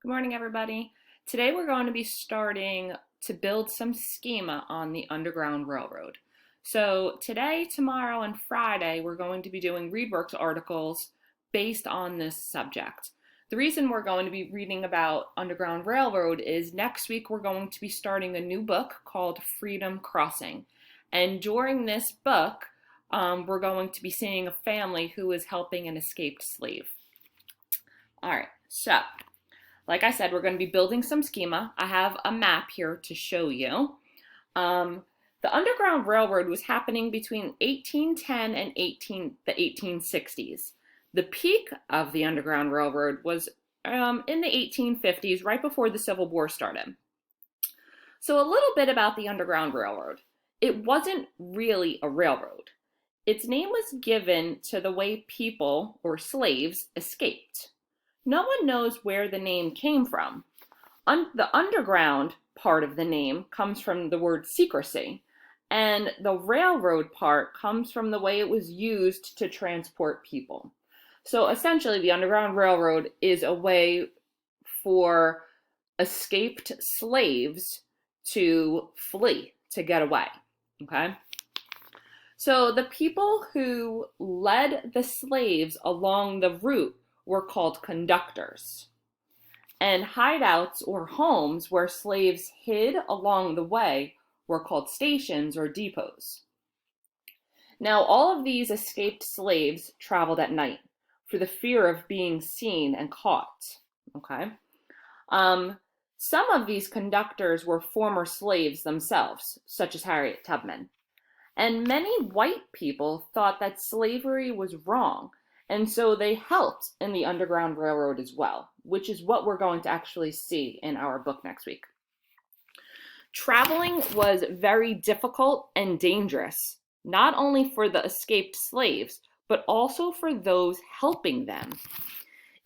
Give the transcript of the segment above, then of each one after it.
Good morning, everybody. Today we're going to be starting to build some schema on the Underground Railroad. So today, tomorrow, and Friday, we're going to be doing ReadWorks articles based on this subject. The reason we're going to be reading about Underground Railroad is next week we're going to be starting a new book called Freedom Crossing. And during this book, we're going to be seeing a family who is helping an escaped slave. All right, so like I said, we're going to be building some schema. I have a map here to show you. The Underground Railroad was happening between 1810 and the 1860s. The peak of the Underground Railroad was in the 1850s, right before the Civil War started. So a little bit about the Underground Railroad. It wasn't really a railroad. Its name was given to the way people, or slaves, escaped. No one knows where the name came from. The underground part of the name comes from the word secrecy, and the railroad part comes from the way it was used to transport people. So essentially, the Underground Railroad is a way for escaped slaves to flee, to get away. Okay? So the people who led the slaves along the route were called conductors. And hideouts or homes where slaves hid along the way were called stations or depots. Now, all of these escaped slaves traveled at night for the fear of being seen and caught. Okay? Some of these conductors were former slaves themselves, such as Harriet Tubman. And many white people thought that slavery was wrong, and so they helped in the Underground Railroad as well, which is what we're going to actually see in our book next week. Traveling was very difficult and dangerous, not only for the escaped slaves, but also for those helping them.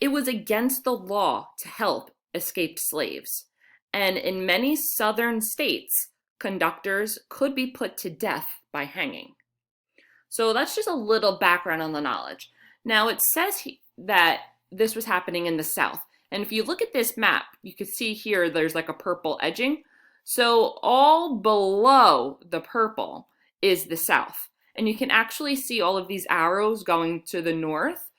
It was against the law to help escaped slaves, and in many southern states, conductors could be put to death by hanging. So that's just a little background on the knowledge. Now it says that this was happening in the South. And if you look at this map, you can see here there's like a purple edging. So all below the purple is the South. And you can actually see all of these arrows going to the north.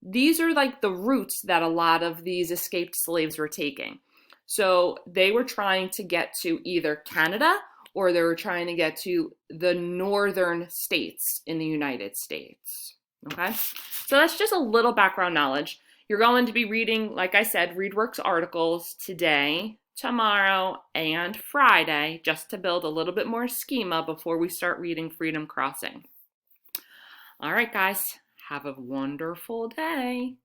These are like the routes that a lot of these escaped slaves were taking. So they were trying to get to either Canada or they were trying to get to the northern states in the United States. Okay, so that's just a little background knowledge. You're going to be reading, like I said, ReadWorks articles today, tomorrow, and Friday, just to build a little bit more schema before we start reading Freedom Crossing. All right, guys, have a wonderful day.